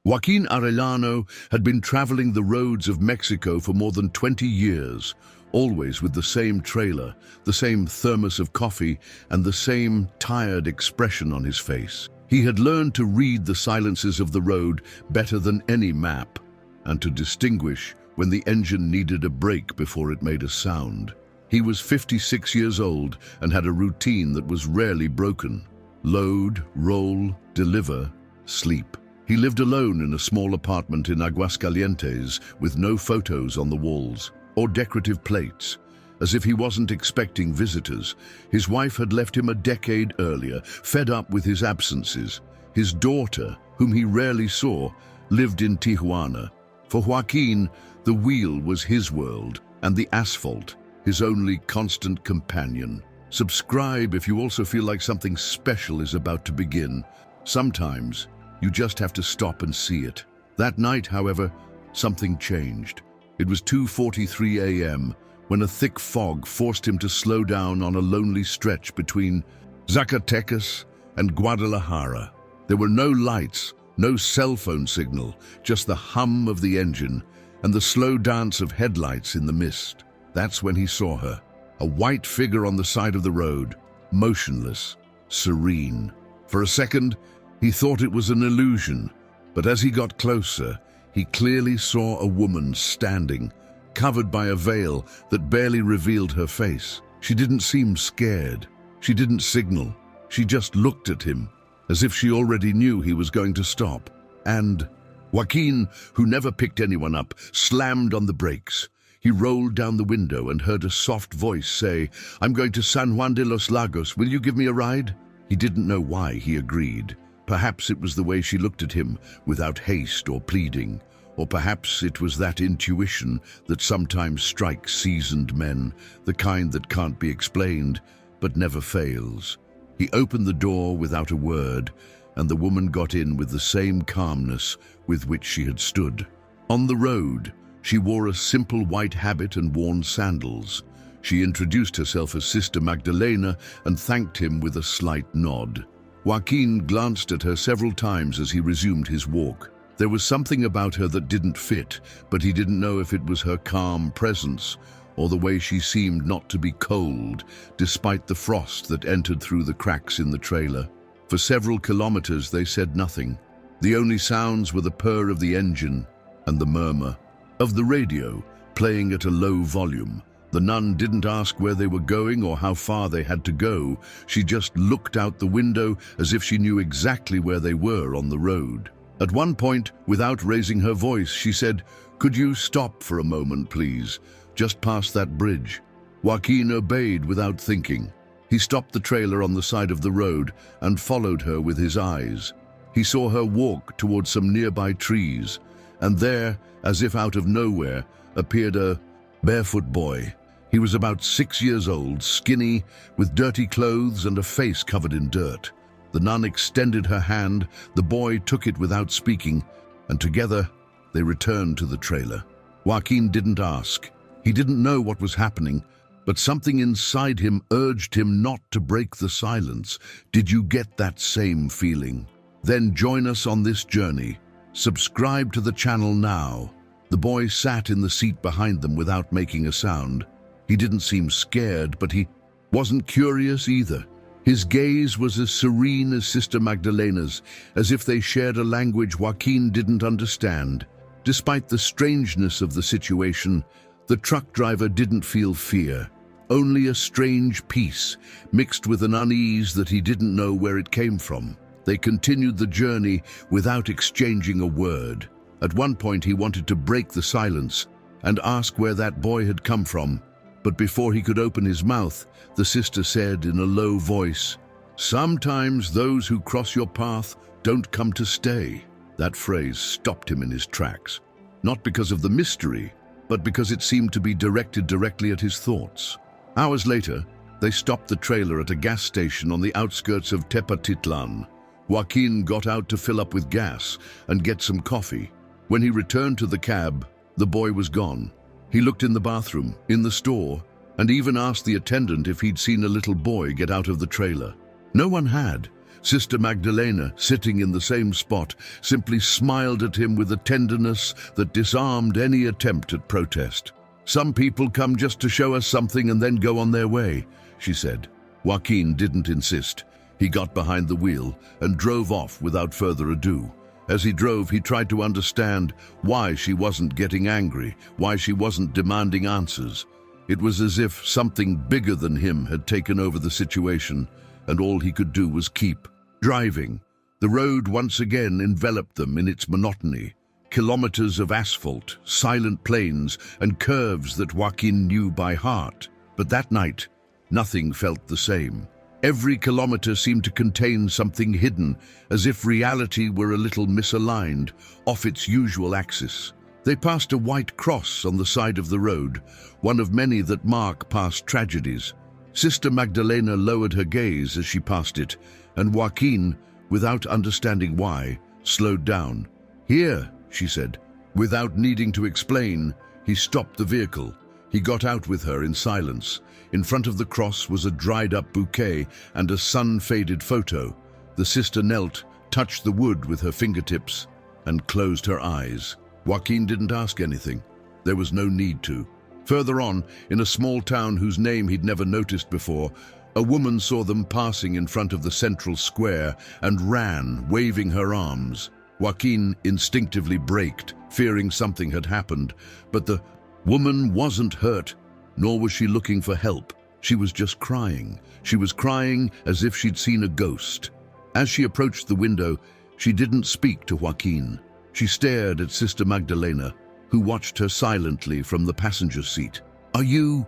Joaquin Arellano had been traveling the roads of Mexico for more than 20 years, always with the same trailer, the same thermos of coffee, and the same tired expression on his face. He had learned to read the silences of the road better than any map, and to distinguish when the engine needed a brake before it made a sound. He was 56 years old and had a routine that was rarely broken. Load, roll, deliver, sleep. He lived alone in a small apartment in Aguascalientes with no photos on the walls or decorative plates, as if he wasn't expecting visitors. His wife had left him a decade earlier, fed up with his absences. His daughter, whom he rarely saw, lived in Tijuana. For Joaquin, the wheel was his world, and the asphalt, his only constant companion. Subscribe if you also feel like something special is about to begin. Sometimes, you just have to stop and see it. That night, however, something changed. It was 2:43 a.m. when a thick fog forced him to slow down on a lonely stretch between Zacatecas and Guadalajara. There were no lights, no cell phone signal, just the hum of the engine and the slow dance of headlights in the mist. That's when he saw her, a white figure on the side of the road, motionless, serene. For a second, he thought it was an illusion, but as he got closer, he clearly saw a woman standing, covered by a veil that barely revealed her face. She didn't seem scared. She didn't signal. She just looked at him, as if she already knew he was going to stop. And Joaquin, who never picked anyone up, slammed on the brakes. He rolled down the window and heard a soft voice say, "I'm going to San Juan de los Lagos. Will you give me a ride?" He didn't know why he agreed. Perhaps it was the way she looked at him, without haste or pleading. Or perhaps it was that intuition that sometimes strikes seasoned men, the kind that can't be explained, but never fails. He opened the door without a word, and the woman got in with the same calmness with which she had stood. On the road, she wore a simple white habit and worn sandals. She introduced herself as Sister Magdalena and thanked him with a slight nod. Joaquin glanced at her several times as he resumed his walk. There was something about her that didn't fit, but he didn't know if it was her calm presence or the way she seemed not to be cold, despite the frost that entered through the cracks in the trailer. For several kilometers they said nothing. The only sounds were the purr of the engine and the murmur of the radio, playing at a low volume. The nun didn't ask where they were going or how far they had to go. She just looked out the window as if she knew exactly where they were on the road. At one point, without raising her voice, she said, "Could you stop for a moment, please? Just past that bridge." Joaquin obeyed without thinking. He stopped the trailer on the side of the road and followed her with his eyes. He saw her walk towards some nearby trees, and there, as if out of nowhere, appeared a barefoot boy. He was about 6 years old, skinny, with dirty clothes and a face covered in dirt. The nun extended her hand, the boy took it without speaking, and together they returned to the trailer. Joaquin didn't ask. He didn't know what was happening, but something inside him urged him not to break the silence. Did you get that same feeling? Then join us on this journey. Subscribe to the channel now. The boy sat in the seat behind them without making a sound. He didn't seem scared, but he wasn't curious either. His gaze was as serene as Sister Magdalena's, as if they shared a language Joaquin didn't understand. Despite the strangeness of the situation, the truck driver didn't feel fear, only a strange peace, mixed with an unease that he didn't know where it came from. They continued the journey without exchanging a word. At one point he wanted to break the silence and ask where that boy had come from, but before he could open his mouth, the sister said in a low voice, "Sometimes those who cross your path don't come to stay." That phrase stopped him in his tracks, not because of the mystery, but because it seemed to be directed directly at his thoughts. Hours later, they stopped the trailer at a gas station on the outskirts of Tepatitlan. Joaquin got out to fill up with gas and get some coffee. When he returned to the cab, the boy was gone. He looked in the bathroom, in the store, and even asked the attendant if he'd seen a little boy get out of the trailer. No one had, Sister Magdalena, sitting in the same spot, simply smiled at him with a tenderness that disarmed any attempt at protest. "Some people come just to show us something and then go on their way," she said. Joaquin didn't insist. He got behind the wheel and drove off without further ado. As he drove, he tried to understand why she wasn't getting angry, why she wasn't demanding answers. It was as if something bigger than him had taken over the situation, and all he could do was keep driving. The road once again enveloped them in its monotony. Kilometers of asphalt, silent plains, and curves that Joaquin knew by heart. But that night, nothing felt the same. Every kilometer seemed to contain something hidden, as if reality were a little misaligned, off its usual axis. They passed a white cross on the side of the road, one of many that mark past tragedies. Sister Magdalena lowered her gaze as she passed it, and Joaquin, without understanding why, slowed down. "Here," she said. Without needing to explain, he stopped the vehicle. He got out with her in silence. In front of the cross was a dried-up bouquet and a sun-faded photo. The sister knelt, touched the wood with her fingertips, and closed her eyes. Joaquin didn't ask anything. There was no need to. Further on, in a small town whose name he'd never noticed before, a woman saw them passing in front of the central square and ran, waving her arms. Joaquin instinctively braked, fearing something had happened, but the woman wasn't hurt, nor was she looking for help. She was just crying. She was crying as if she'd seen a ghost. As she approached the window, she didn't speak to Joaquin. She stared at Sister Magdalena, who watched her silently from the passenger seat. "Are you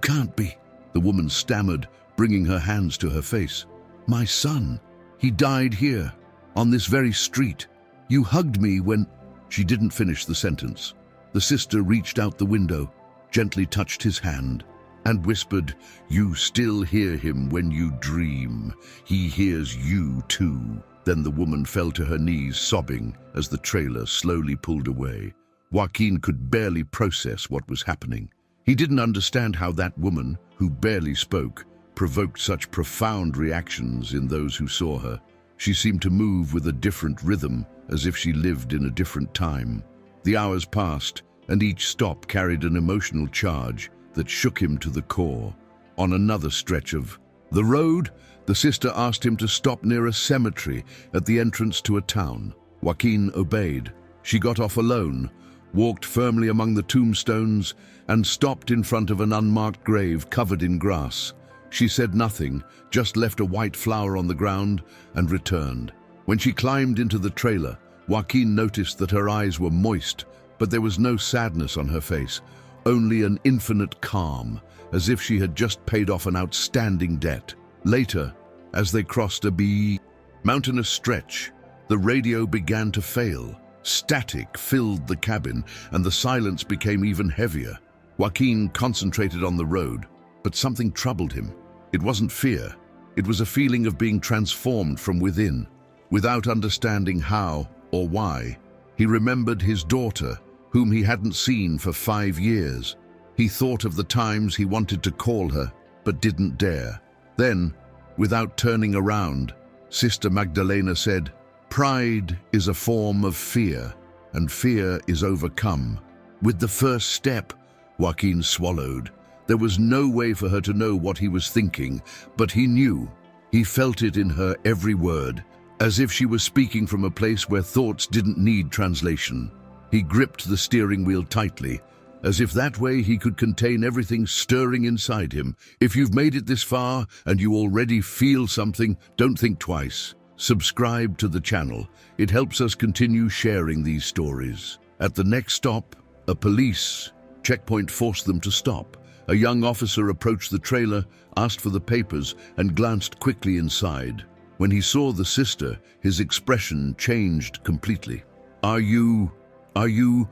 can't be," the woman stammered, bringing her hands to her face. "My son, he died here, on this very street. You hugged me when—" She didn't finish the sentence. The sister reached out the window, gently touched his hand, and whispered, "You still hear him when you dream. He hears you too." Then the woman fell to her knees, sobbing, as the trailer slowly pulled away. Joaquin could barely process what was happening. He didn't understand how that woman, who barely spoke, provoked such profound reactions in those who saw her. She seemed to move with a different rhythm, as if she lived in a different time. The hours passed, and each stop carried an emotional charge that shook him to the core. On another stretch of the road, the sister asked him to stop near a cemetery at the entrance to a town. Joaquin obeyed. She got off alone, walked firmly among the tombstones, and stopped in front of an unmarked grave covered in grass. She said nothing, just left a white flower on the ground and returned. When she climbed into the trailer, Joaquin noticed that her eyes were moist, but there was no sadness on her face, only an infinite calm, as if she had just paid off an outstanding debt. Later, as they crossed a mountainous stretch, the radio began to fail. Static filled the cabin, and the silence became even heavier. Joaquin concentrated on the road, but something troubled him. It wasn't fear. It was a feeling of being transformed from within. Without understanding how or why, he remembered his daughter, whom he hadn't seen for 5 years. He thought of the times he wanted to call her, but didn't dare. Then, without turning around, Sister Magdalena said, "Pride is a form of fear, and fear is overcome." With the first step, Joaquin swallowed. There was no way for her to know what he was thinking, but he knew. He felt it in her every word, as if she was speaking from a place where thoughts didn't need translation. He gripped the steering wheel tightly, as if that way he could contain everything stirring inside him. If you've made it this far and you already feel something, don't think twice. Subscribe to the channel. It helps us continue sharing these stories. At the next stop, a police checkpoint forced them to stop. A young officer approached the trailer, asked for the papers, and glanced quickly inside. When he saw the sister, his expression changed completely. Are you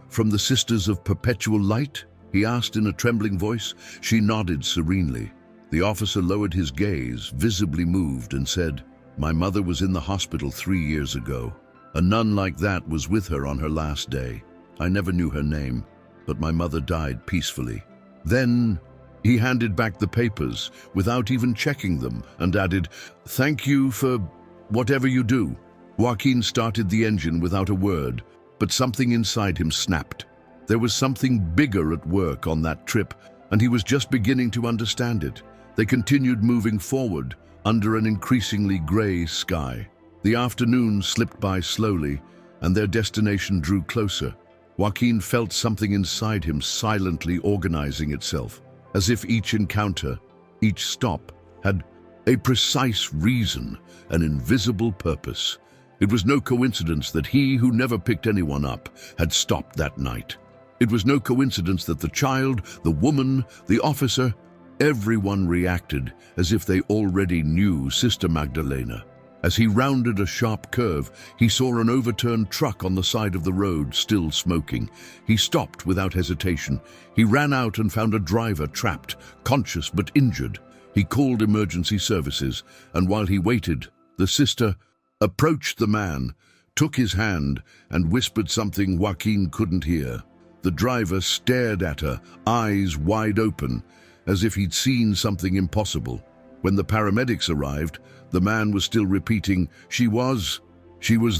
from the Sisters of Perpetual Light?" he asked in a trembling voice. She nodded serenely. The officer lowered his gaze, visibly moved, and said, "My mother was in the hospital 3 years ago. A nun like that was with her on her last day. I never knew her name, but my mother died peacefully." Then he handed back the papers without even checking them and added, "Thank you for Whatever you do." Joaquin started the engine without a word, but something inside him snapped. There was something bigger at work on that trip, and he was just beginning to understand it. They continued moving forward under an increasingly grey sky. The afternoon slipped by slowly, and their destination drew closer. Joaquin felt something inside him silently organizing itself, as if each encounter, each stop, had a precise reason, an invisible purpose. It was no coincidence that he, who never picked anyone up, had stopped that night. It was no coincidence that the child, the woman, the officer, everyone reacted as if they already knew Sister Magdalena. As he rounded a sharp curve, he saw an overturned truck on the side of the road, still smoking. He stopped without hesitation. He ran out and found a driver trapped, conscious but injured. He called emergency services, and while he waited, the sister approached the man, took his hand, and whispered something Joaquin couldn't hear. The driver stared at her, eyes wide open, as if he'd seen something impossible. When the paramedics arrived, the man was still repeating, She was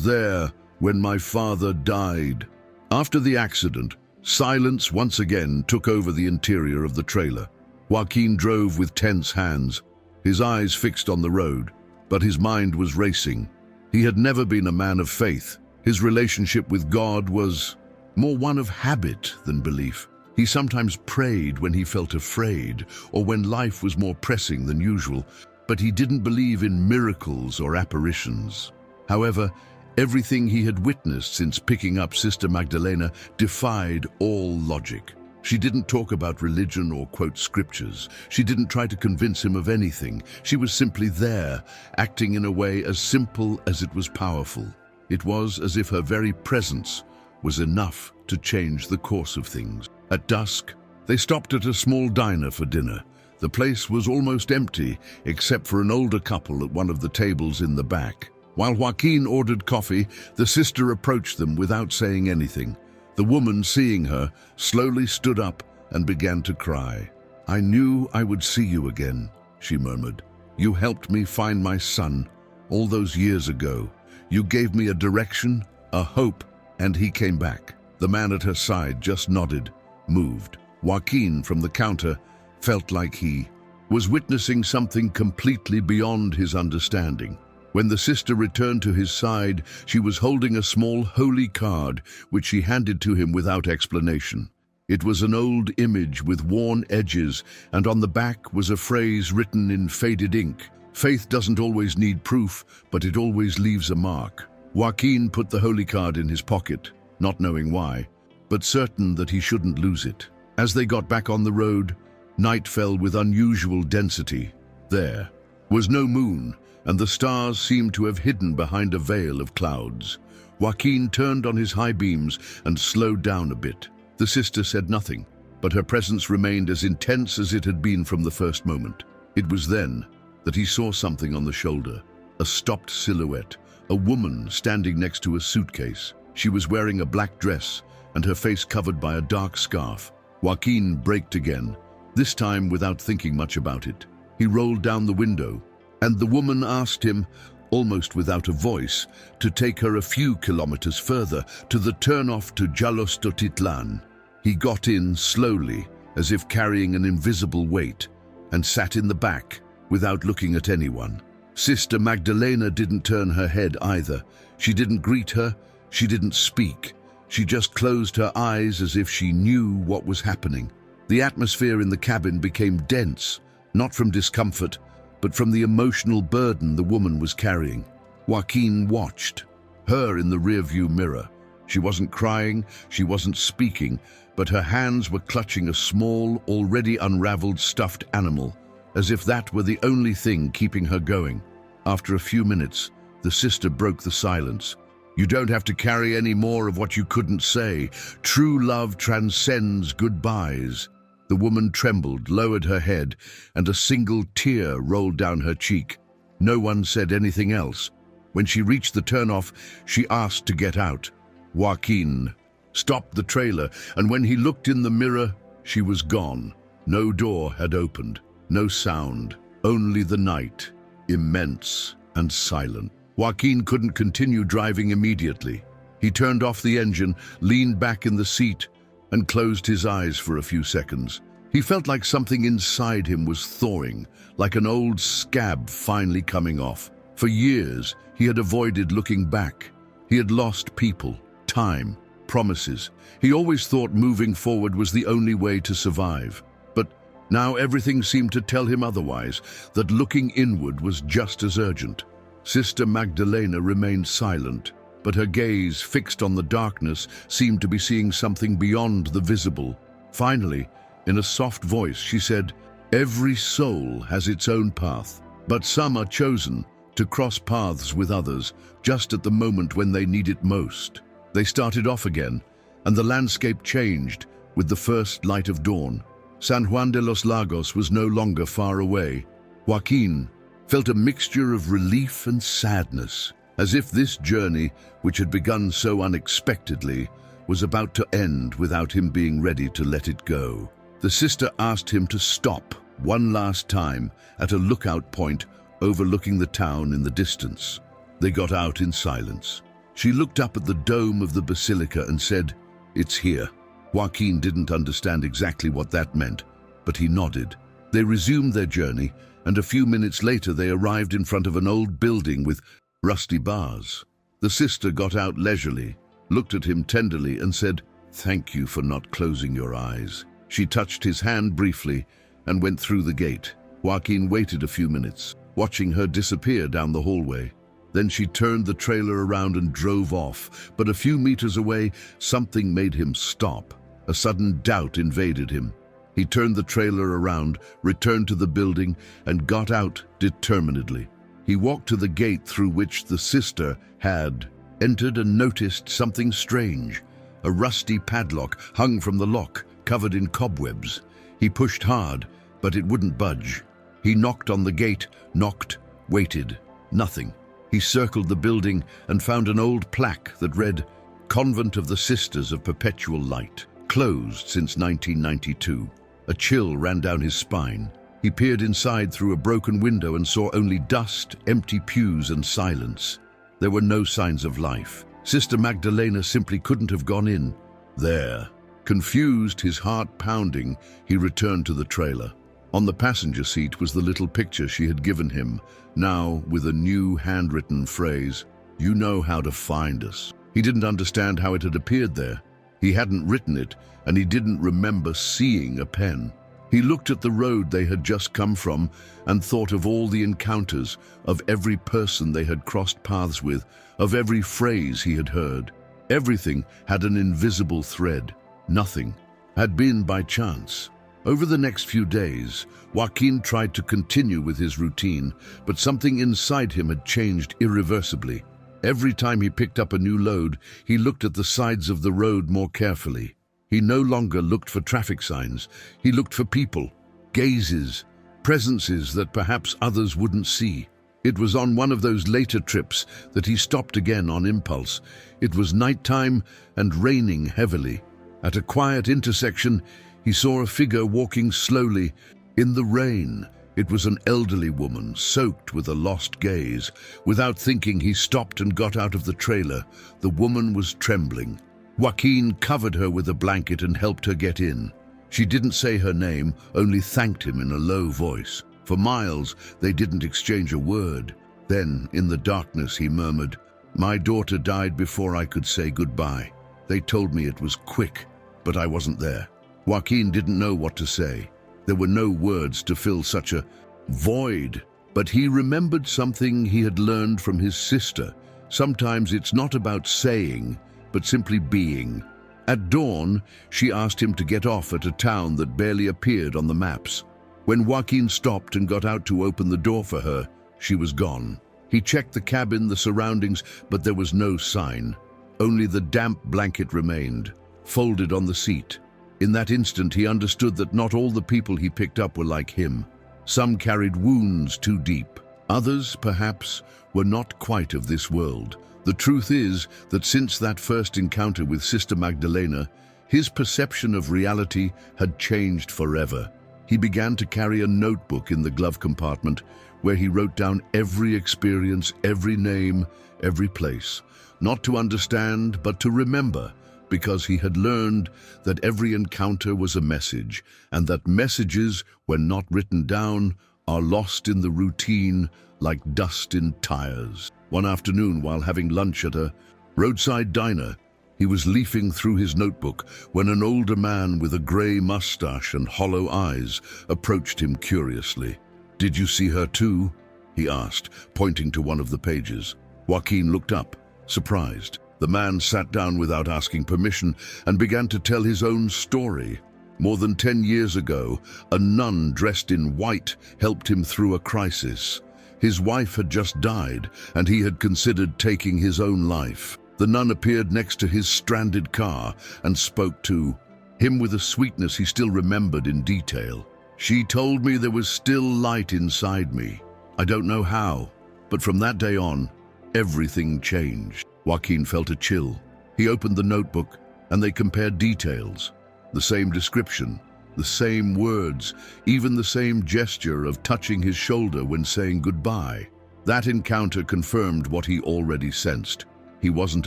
there when my father died." After the accident, silence once again took over the interior of the trailer. Joaquin drove with tense hands, his eyes fixed on the road, but his mind was racing. He had never been a man of faith. His relationship with God was more one of habit than belief. He sometimes prayed when he felt afraid or when life was more pressing than usual, but he didn't believe in miracles or apparitions. However, everything he had witnessed since picking up Sister Magdalena defied all logic. She didn't talk about religion or quote scriptures. She didn't try to convince him of anything. She was simply there, acting in a way as simple as it was powerful. It was as if her very presence was enough to change the course of things. At dusk, they stopped at a small diner for dinner. The place was almost empty, except for an older couple at one of the tables in the back. While Joaquin ordered coffee, the sister approached them without saying anything. The woman, seeing her, slowly stood up and began to cry. "I knew I would see you again," she murmured. "You helped me find my son all those years ago. You gave me a direction, a hope, and he came back." The man at her side just nodded, moved. Joaquin, from the counter, felt like he was witnessing something completely beyond his understanding. When the sister returned to his side, she was holding a small holy card, which she handed to him without explanation. It was an old image with worn edges, and on the back was a phrase written in faded ink. "Faith doesn't always need proof, but it always leaves a mark." Joaquin put the holy card in his pocket, not knowing why, but certain that he shouldn't lose it. As they got back on the road, night fell with unusual density. There was no moon, and the stars seemed to have hidden behind a veil of clouds. Joaquin turned on his high beams and slowed down a bit. The sister said nothing, but her presence remained as intense as it had been from the first moment. It was then that he saw something on the shoulder, a stopped silhouette, a woman standing next to a suitcase. She was wearing a black dress, and her face covered by a dark scarf. Joaquin braked again, this time without thinking much about it. He rolled down the window, and the woman asked him, almost without a voice, to take her a few kilometers further, to the turnoff to Jalostotitlan. He got in slowly, as if carrying an invisible weight, and sat in the back, without looking at anyone. Sister Magdalena didn't turn her head either. She didn't greet her, she didn't speak. She just closed her eyes as if she knew what was happening. The atmosphere in the cabin became dense, not from discomfort, but from the emotional burden the woman was carrying. Joaquin watched her in the rearview mirror. She wasn't crying, she wasn't speaking, but her hands were clutching a small, already unraveled stuffed animal, as if that were the only thing keeping her going. After a few minutes, the sister broke the silence. "You don't have to carry any more of what you couldn't say. True love transcends goodbyes." The woman trembled, lowered her head, and a single tear rolled down her cheek. No one said anything else. When she reached the turnoff, she asked to get out. Joaquin stopped the trailer, and when he looked in the mirror, she was gone. No door had opened, no sound, only the night, immense and silent. Joaquin couldn't continue driving immediately. He turned off the engine, leaned back in the seat, and closed his eyes for a few seconds. He felt like something inside him was thawing, like an old scab finally coming off. For years, he had avoided looking back. He had lost people, time, promises. He always thought moving forward was the only way to survive. But now everything seemed to tell him otherwise, that looking inward was just as urgent. Sister Magdalena remained silent, but her gaze, fixed on the darkness, seemed to be seeing something beyond the visible. Finally, in a soft voice, she said, "Every soul has its own path, but some are chosen to cross paths with others just at the moment when they need it most." They started off again, and the landscape changed with the first light of dawn. San Juan de los Lagos was no longer far away. Joaquin felt a mixture of relief and sadness, as if this journey, which had begun so unexpectedly, was about to end without him being ready to let it go. The sister asked him to stop one last time at a lookout point overlooking the town in the distance. They got out in silence. She looked up at the dome of the basilica and said, "It's here." Joaquin didn't understand exactly what that meant, but he nodded. They resumed their journey, and a few minutes later they arrived in front of an old building with rusty bars. The sister got out leisurely, looked at him tenderly and said, "Thank you for not closing your eyes." She touched his hand briefly and went through the gate. Joaquin waited a few minutes, watching her disappear down the hallway. Then she turned the trailer around and drove off, but a few meters away, something made him stop. A sudden doubt invaded him. He turned the trailer around, returned to the building, and got out determinedly. He walked to the gate through which the sister had entered and noticed something strange. A rusty padlock hung from the lock, covered in cobwebs. He pushed hard, but it wouldn't budge. He knocked on the gate, knocked, waited. Nothing. He circled the building and found an old plaque that read, "Convent of the Sisters of Perpetual Light, closed since 1992. A chill ran down his spine. He peered inside through a broken window and saw only dust, empty pews, and silence. There were no signs of life. Sister Magdalena simply couldn't have gone in. There. Confused, his heart pounding, he returned to the trailer. On the passenger seat was the little picture she had given him, now with a new handwritten phrase, "You know how to find us." He didn't understand how it had appeared there. He hadn't written it, and he didn't remember seeing a pen. He looked at the road they had just come from and thought of all the encounters, of every person they had crossed paths with, of every phrase he had heard. Everything had an invisible thread. Nothing had been by chance. Over the next few days, Joaquin tried to continue with his routine, but something inside him had changed irreversibly. Every time he picked up a new load, he looked at the sides of the road more carefully. He no longer looked for traffic signs. He looked for people, gazes, presences that perhaps others wouldn't see. It was on one of those later trips that he stopped again on impulse. It was nighttime and raining heavily. At a quiet intersection, he saw a figure walking slowly in the rain. It was an elderly woman, soaked with a lost gaze. Without thinking, he stopped and got out of the trailer. The woman was trembling. Joaquin covered her with a blanket and helped her get in. She didn't say her name, only thanked him in a low voice. For miles, they didn't exchange a word. Then, in the darkness, he murmured, "My daughter died before I could say goodbye. They told me it was quick, but I wasn't there." Joaquin didn't know what to say. There were no words to fill such a void, but he remembered something he had learned from his sister. Sometimes it's not about saying, but simply being. At dawn, she asked him to get off at a town that barely appeared on the maps. When Joaquin stopped and got out to open the door for her, she was gone. He checked the cabin, the surroundings, but there was no sign. Only the damp blanket remained, folded on the seat. In that instant, he understood that not all the people he picked up were like him. Some carried wounds too deep. Others, perhaps, were not quite of this world. The truth is that since that first encounter with Sister Magdalena, his perception of reality had changed forever. He began to carry a notebook in the glove compartment, where he wrote down every experience, every name, every place, not to understand, but to remember, because he had learned that every encounter was a message, and that messages, when not written down, are lost in the routine like dust in tires. One afternoon, while having lunch at a roadside diner, he was leafing through his notebook when an older man with a grey mustache and hollow eyes approached him curiously. "Did you see her too?" he asked, pointing to one of the pages. Joaquin looked up, surprised. The man sat down without asking permission and began to tell his own story. More than 10 years ago, a nun dressed in white helped him through a crisis. His wife had just died, and he had considered taking his own life. The nun appeared next to his stranded car and spoke to him with a sweetness he still remembered in detail. "She told me there was still light inside me. I don't know how, but from that day on, everything changed." Joaquin felt a chill. He opened the notebook, and they compared details. The same description, the same words, even the same gesture of touching his shoulder when saying goodbye. That encounter confirmed what he already sensed. He wasn't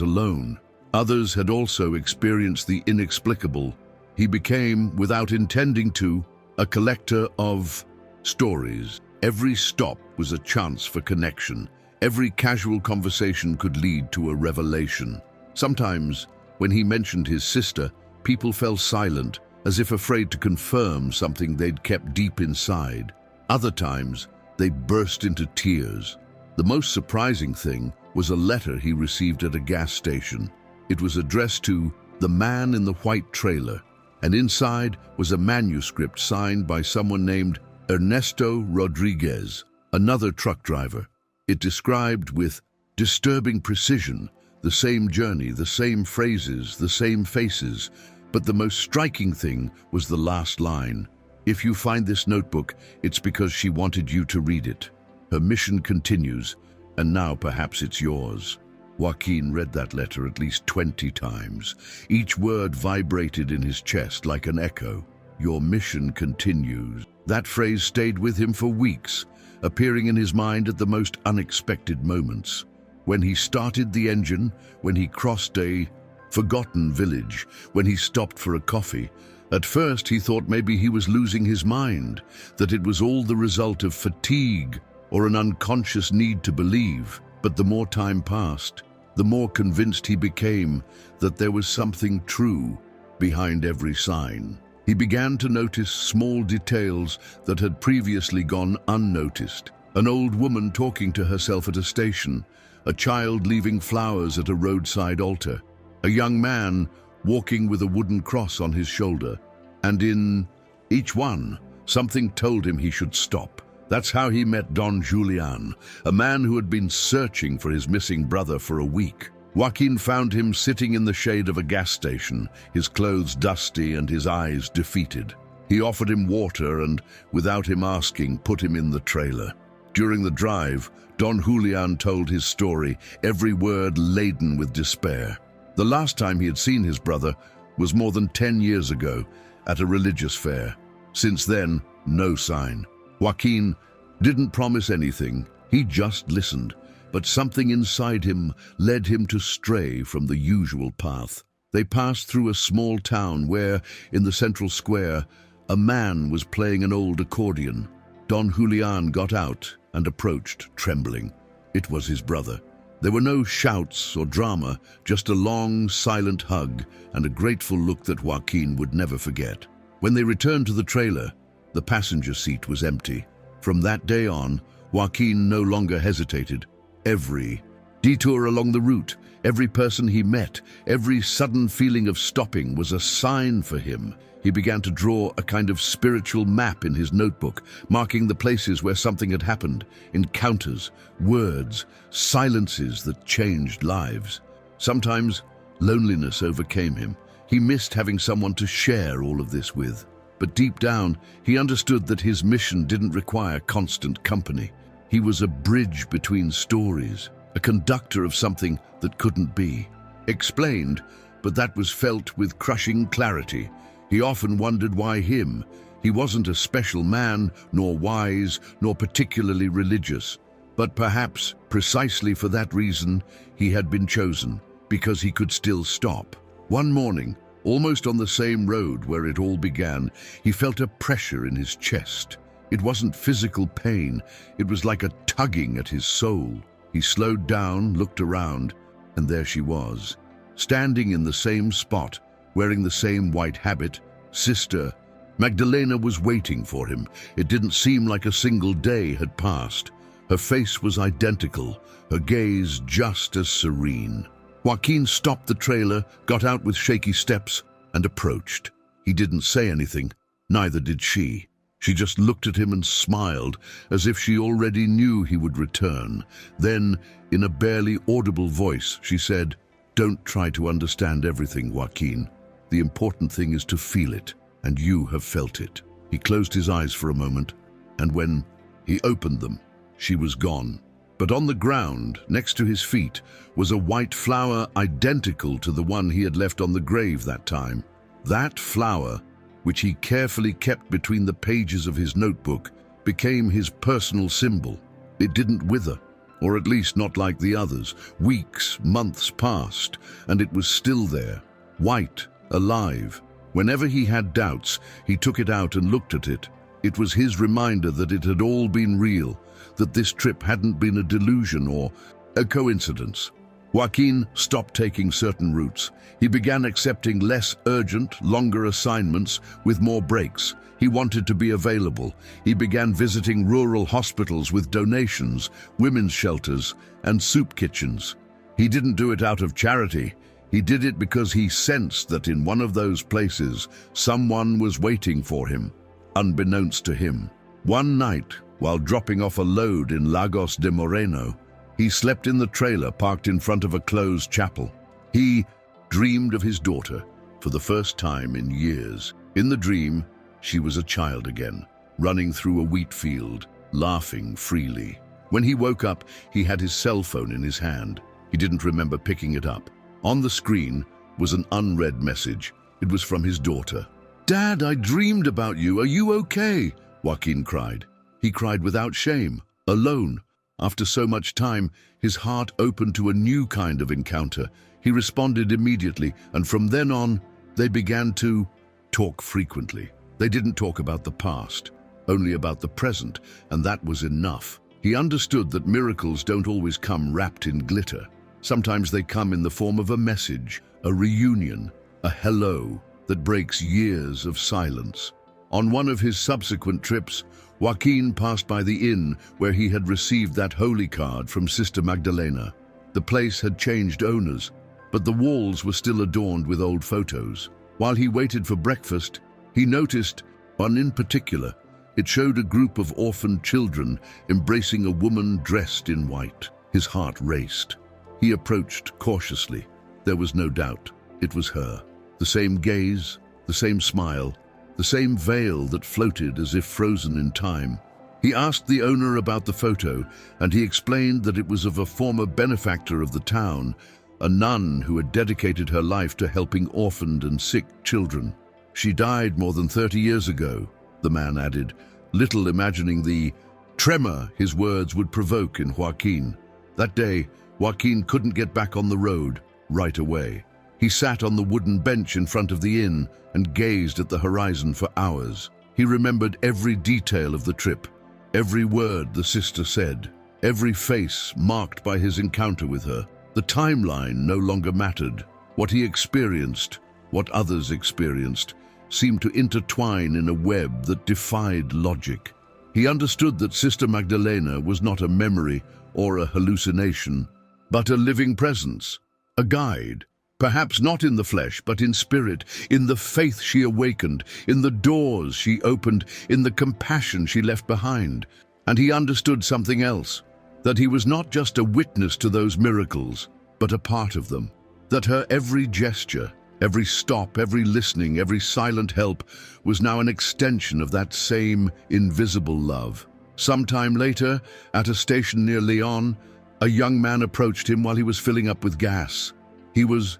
alone. Others had also experienced the inexplicable. He became, without intending to, a collector of stories. Every stop was a chance for connection. Every casual conversation could lead to a revelation. Sometimes, when he mentioned his sister, people fell silent, as if afraid to confirm something they'd kept deep inside. Other times, they burst into tears. The most surprising thing was a letter he received at a gas station. It was addressed to the man in the white trailer, and inside was a manuscript signed by someone named Ernesto Rodriguez, another truck driver. It described with disturbing precision the same journey, the same phrases, the same faces, but the most striking thing was the last line. "If you find this notebook, it's because she wanted you to read it. Her mission continues, and now perhaps it's yours." Joaquin read that letter at least 20 times. Each word vibrated in his chest like an echo. "Your mission continues." That phrase stayed with him for weeks, appearing in his mind at the most unexpected moments. When he started the engine, when he crossed a forgotten village, when he stopped for a coffee. At first he thought maybe he was losing his mind, that it was all the result of fatigue or an unconscious need to believe. But the more time passed, the more convinced he became that there was something true behind every sign. He began to notice small details that had previously gone unnoticed. An old woman talking to herself at a station, a child leaving flowers at a roadside altar, a young man walking with a wooden cross on his shoulder, and in each one, something told him he should stop. That's how he met Don Julian, a man who had been searching for his missing brother for a week. Joaquin found him sitting in the shade of a gas station, his clothes dusty and his eyes defeated. He offered him water and, without him asking, put him in the trailer. During the drive, Don Julian told his story, every word laden with despair. The last time he had seen his brother was more than 10 years ago, at a religious fair. Since then, no sign. Joaquin didn't promise anything, he just listened, but something inside him led him to stray from the usual path. They passed through a small town where, in the central square, a man was playing an old accordion. Don Julian got out and approached, trembling. It was his brother. There were no shouts or drama, just a long, silent hug and a grateful look that Joaquin would never forget. When they returned to the trailer, the passenger seat was empty. From that day on, Joaquin no longer hesitated. Every detour along the route, every person he met, every sudden feeling of stopping was a sign for him. He began to draw a kind of spiritual map in his notebook, marking the places where something had happened, encounters, words, silences that changed lives. Sometimes loneliness overcame him. He missed having someone to share all of this with. But deep down, he understood that his mission didn't require constant company. He was a bridge between stories, a conductor of something that couldn't be explained, but that was felt with crushing clarity. He often wondered why him. He wasn't a special man, nor wise, nor particularly religious. But perhaps, precisely for that reason, he had been chosen, because he could still stop. One morning, almost on the same road where it all began, he felt a pressure in his chest. It wasn't physical pain, it was like a tugging at his soul. He slowed down, looked around, and there she was, standing in the same spot, wearing the same white habit. Sister Magdalena was waiting for him. It didn't seem like a single day had passed. Her face was identical, her gaze just as serene. Joaquin stopped the trailer, got out with shaky steps, and approached. He didn't say anything, neither did she. She just looked at him and smiled, as if she already knew he would return. Then, in a barely audible voice, she said, "Don't try to understand everything, Joaquin. The important thing is to feel it, and you have felt it." He closed his eyes for a moment, and when he opened them, she was gone. But on the ground, next to his feet, was a white flower identical to the one he had left on the grave that time. That flower, which he carefully kept between the pages of his notebook, became his personal symbol. It didn't wither, or at least not like the others. Weeks, months passed, and it was still there, white, alive. Whenever he had doubts, he took it out and looked at it. It was his reminder that it had all been real, that this trip hadn't been a delusion or a coincidence. Joaquin stopped taking certain routes. He began accepting less urgent, longer assignments with more breaks. He wanted to be available. He began visiting rural hospitals with donations, women's shelters, and soup kitchens. He didn't do it out of charity. He did it because he sensed that in one of those places, someone was waiting for him, unbeknownst to him. One night, while dropping off a load in Lagos de Moreno, he slept in the trailer parked in front of a closed chapel. He dreamed of his daughter for the first time in years. In the dream, she was a child again, running through a wheat field, laughing freely. When he woke up, he had his cell phone in his hand. He didn't remember picking it up. On the screen was an unread message. It was from his daughter. "Dad, I dreamed about you. Are you okay?" Joaquin cried. He cried without shame, alone. After so much time, his heart opened to a new kind of encounter. He responded immediately, and from then on, they began to talk frequently. They didn't talk about the past, only about the present, and that was enough. He understood that miracles don't always come wrapped in glitter. Sometimes they come in the form of a message, a reunion, a hello that breaks years of silence. On one of his subsequent trips, Joaquin passed by the inn where he had received that holy card from Sister Magdalena. The place had changed owners, but the walls were still adorned with old photos. While he waited for breakfast, he noticed one in particular. It showed a group of orphaned children embracing a woman dressed in white. His heart raced. He approached cautiously. There was no doubt. It was her. The same gaze, the same smile, the same veil that floated as if frozen in time. He asked the owner about the photo, and he explained that it was of a former benefactor of the town, a nun who had dedicated her life to helping orphaned and sick children. "She died more than 30 years ago," the man added, little imagining the tremor his words would provoke in Joaquin. That day, Joaquin couldn't get back on the road right away. He sat on the wooden bench in front of the inn and gazed at the horizon for hours. He remembered every detail of the trip, every word the sister said, every face marked by his encounter with her. The timeline no longer mattered. What he experienced, what others experienced, seemed to intertwine in a web that defied logic. He understood that Sister Magdalena was not a memory or a hallucination, but a living presence, a guide. Perhaps not in the flesh, but in spirit, in the faith she awakened, in the doors she opened, in the compassion she left behind. And he understood something else, that he was not just a witness to those miracles, but a part of them. That her every gesture, every stop, every listening, every silent help was now an extension of that same invisible love. Sometime later, at a station near Lyon, a young man approached him while he was filling up with gas. He was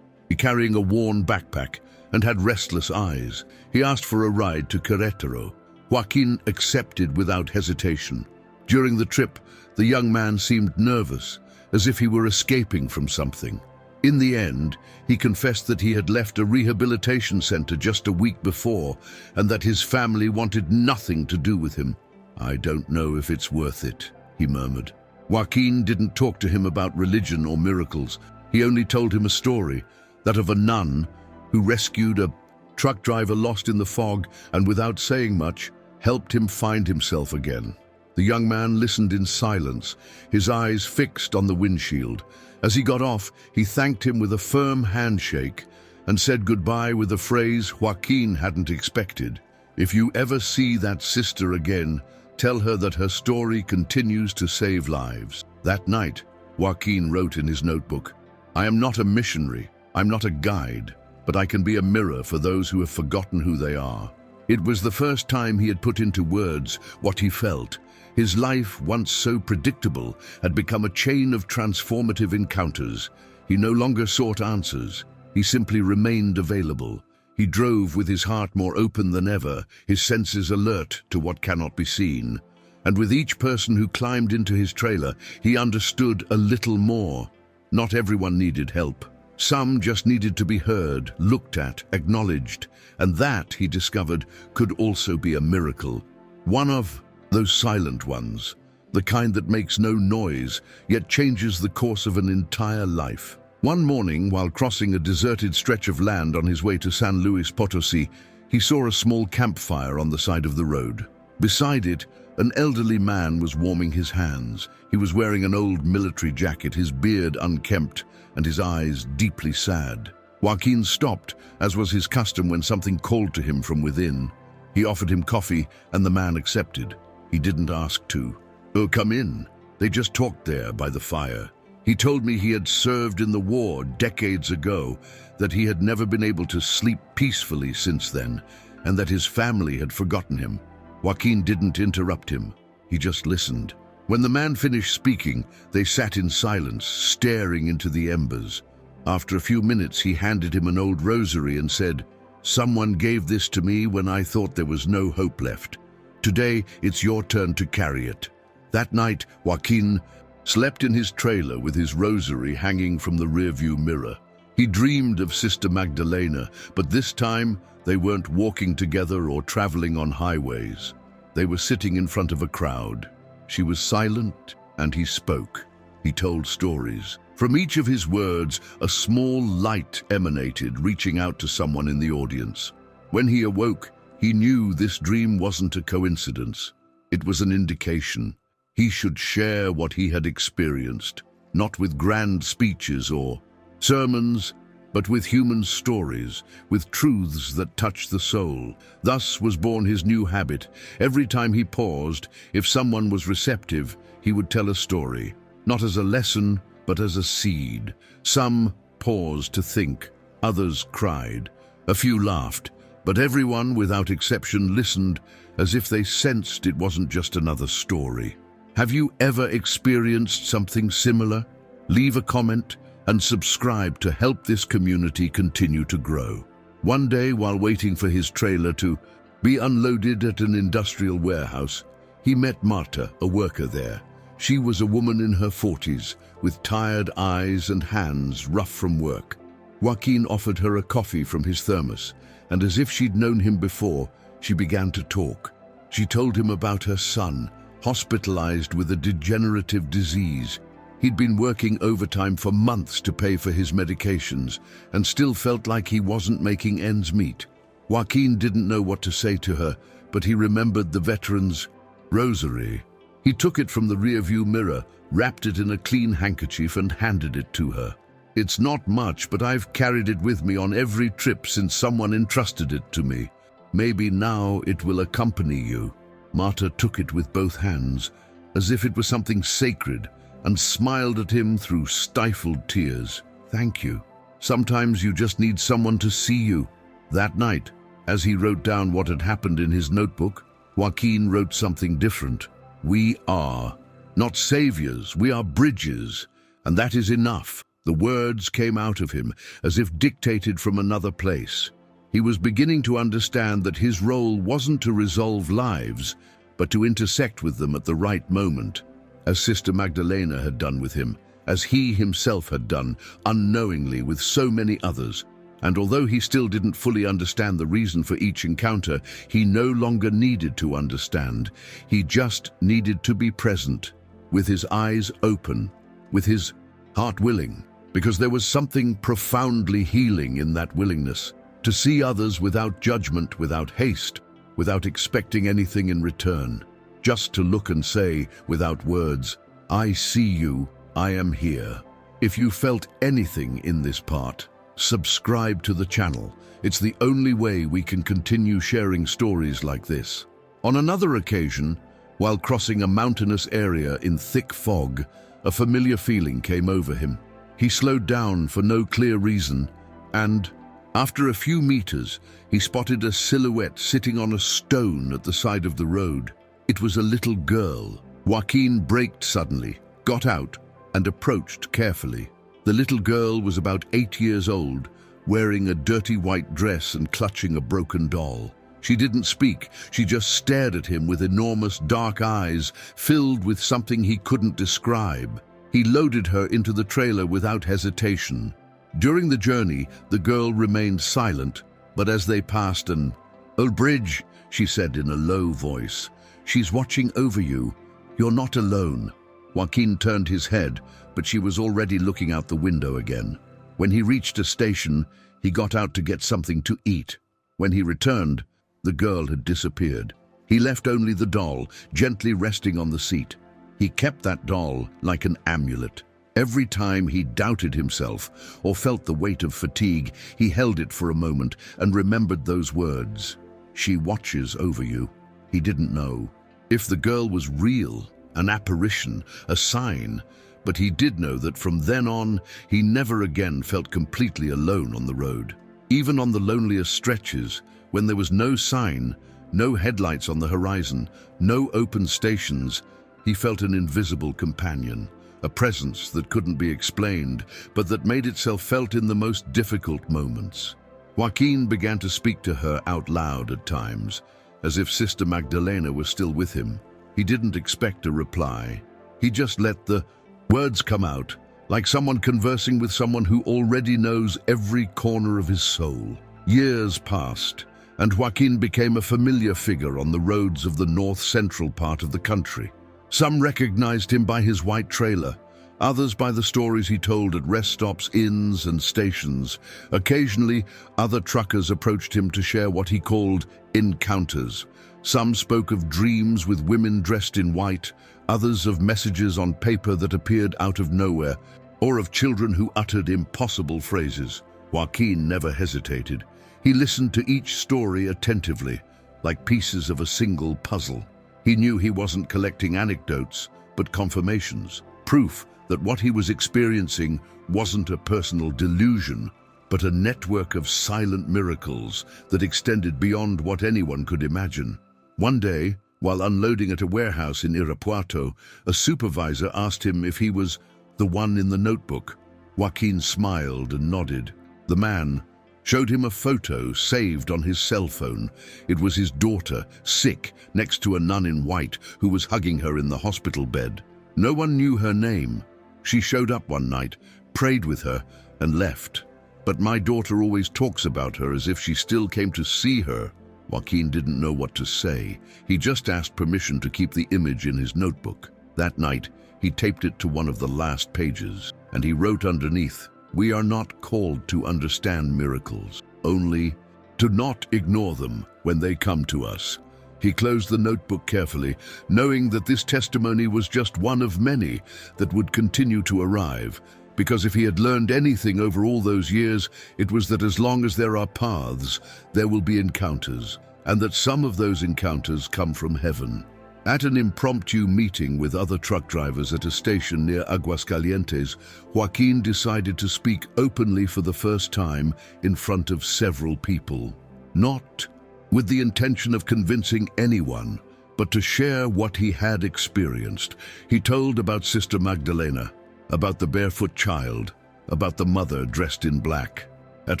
carrying a worn backpack and had restless eyes. He asked for a ride to Querétaro. Joaquin accepted without hesitation. During the trip, the young man seemed nervous, as if he were escaping from something. In the end, he confessed that he had left a rehabilitation center just a week before and that his family wanted nothing to do with him. "I don't know if it's worth it," he murmured. Joaquin didn't talk to him about religion or miracles. He only told him a story, that of a nun who rescued a truck driver lost in the fog and, without saying much, helped him find himself again. The young man listened in silence, his eyes fixed on the windshield. As he got off, he thanked him with a firm handshake and said goodbye with a phrase Joaquin hadn't expected. "If you ever see that sister again, tell her that her story continues to save lives." That night, Joaquin wrote in his notebook, "I am not a missionary, I'm not a guide, but I can be a mirror for those who have forgotten who they are." It was the first time he had put into words what he felt. His life, once so predictable, had become a chain of transformative encounters. He no longer sought answers. He simply remained available. He drove with his heart more open than ever, his senses alert to what cannot be seen. And with each person who climbed into his trailer, he understood a little more. Not everyone needed help. Some just needed to be heard, looked at, acknowledged. And that, he discovered, could also be a miracle. One of those silent ones, the kind that makes no noise, yet changes the course of an entire life. One morning, while crossing a deserted stretch of land on his way to San Luis Potosí, he saw a small campfire on the side of the road. Beside it, an elderly man was warming his hands. He was wearing an old military jacket, his beard unkempt, and his eyes deeply sad. Joaquin stopped, as was his custom when something called to him from within. He offered him coffee, and the man accepted. He didn't ask to. "Oh, come in." They just talked there by the fire. He told me he had served in the war decades ago, that he had never been able to sleep peacefully since then, and that his family had forgotten him. Joaquin didn't interrupt him. He just listened. When the man finished speaking, they sat in silence, staring into the embers. After a few minutes, he handed him an old rosary and said, "Someone gave this to me when I thought there was no hope left. Today, it's your turn to carry it." That night, Joaquin slept in his trailer with his rosary hanging from the rearview mirror. He dreamed of Sister Magdalena, but this time they weren't walking together or traveling on highways. They were sitting in front of a crowd. She was silent, and he spoke. He told stories. From each of his words, a small light emanated, reaching out to someone in the audience. When he awoke, he knew this dream wasn't a coincidence. It was an indication. He should share what he had experienced, not with grand speeches or sermons, but with human stories, with truths that touch the soul. Thus was born his new habit. Every time he paused, if someone was receptive, he would tell a story, not as a lesson, but as a seed. Some paused to think, others cried, a few laughed, but everyone, without exception, listened as if they sensed it wasn't just another story. Have you ever experienced something similar? Leave a comment and subscribe to help this community continue to grow. One day, while waiting for his trailer to be unloaded at an industrial warehouse, he met Marta, a worker there. She was a woman in her 40s, with tired eyes and hands rough from work. Joaquin offered her a coffee from his thermos, and as if she'd known him before, she began to talk. She told him about her son, hospitalized with a degenerative disease. He'd been working overtime for months to pay for his medications and still felt like he wasn't making ends meet. Joaquin didn't know what to say to her, but he remembered the veteran's rosary. He took it from the rearview mirror, wrapped it in a clean handkerchief and handed it to her. "It's not much, but I've carried it with me on every trip since someone entrusted it to me. Maybe now it will accompany you." Marta took it with both hands, as if it was something sacred, and smiled at him through stifled tears. "Thank you. Sometimes you just need someone to see you." That night, as he wrote down what had happened in his notebook, Joaquin wrote something different. "We are not saviors, we are bridges, and that is enough." The words came out of him as if dictated from another place. He was beginning to understand that his role wasn't to resolve lives, but to intersect with them at the right moment, as Sister Magdalena had done with him, as he himself had done, unknowingly with so many others. And although he still didn't fully understand the reason for each encounter, he no longer needed to understand. He just needed to be present, with his eyes open, with his heart willing, because there was something profoundly healing in that willingness, to see others without judgment, without haste, without expecting anything in return, just to look and say, without words, "I see you, I am here." If you felt anything in this part, subscribe to the channel. It's the only way we can continue sharing stories like this. On another occasion, while crossing a mountainous area in thick fog, a familiar feeling came over him. He slowed down for no clear reason, and, after a few meters, he spotted a silhouette sitting on a stone at the side of the road. It was a little girl. Joaquin braked suddenly, got out, and approached carefully. The little girl was about 8 years old, wearing a dirty white dress and clutching a broken doll. She didn't speak, she just stared at him with enormous dark eyes filled with something he couldn't describe. He loaded her into the trailer without hesitation. During the journey, the girl remained silent, but as they passed an old bridge, she said in a low voice, "She's watching over you. You're not alone." Joaquin turned his head, but she was already looking out the window again. When he reached a station, he got out to get something to eat. When he returned, the girl had disappeared. He left only the doll, gently resting on the seat. He kept that doll like an amulet. Every time he doubted himself or felt the weight of fatigue, he held it for a moment and remembered those words. "She watches over you." He didn't know if the girl was real, an apparition, a sign, but he did know that from then on, he never again felt completely alone on the road. Even on the loneliest stretches, when there was no sign, no headlights on the horizon, no open stations, he felt an invisible companion, a presence that couldn't be explained, but that made itself felt in the most difficult moments. Joaquin began to speak to her out loud at times, as if Sister Magdalena was still with him. He didn't expect a reply. He just let the words come out, like someone conversing with someone who already knows every corner of his soul. Years passed, and Joaquin became a familiar figure on the roads of the north-central part of the country. Some recognized him by his white trailer, others by the stories he told at rest stops, inns, and stations. Occasionally, other truckers approached him to share what he called encounters. Some spoke of dreams with women dressed in white, others of messages on paper that appeared out of nowhere, or of children who uttered impossible phrases. Joaquin never hesitated. He listened to each story attentively, like pieces of a single puzzle. He knew he wasn't collecting anecdotes, but confirmations, proof that what he was experiencing wasn't a personal delusion, but a network of silent miracles that extended beyond what anyone could imagine. One day, while unloading at a warehouse in Irapuato, a supervisor asked him if he was the one in the notebook. Joaquin smiled and nodded. The man showed him a photo saved on his cell phone. It was his daughter, sick, next to a nun in white who was hugging her in the hospital bed. No one knew her name. She showed up one night, prayed with her, and left. But my daughter always talks about her as if she still came to see her. Joaquin didn't know what to say. He just asked permission to keep the image in his notebook. That night, he taped it to one of the last pages, and he wrote underneath, "We are not called to understand miracles, only to not ignore them when they come to us." He closed the notebook carefully, knowing that this testimony was just one of many that would continue to arrive. Because if he had learned anything over all those years, it was that as long as there are paths, there will be encounters, and that some of those encounters come from heaven. At an impromptu meeting with other truck drivers at a station near Aguascalientes, Joaquin decided to speak openly for the first time in front of several people. Not with the intention of convincing anyone, but to share what he had experienced. He told about Sister Magdalena, about the barefoot child, about the mother dressed in black. At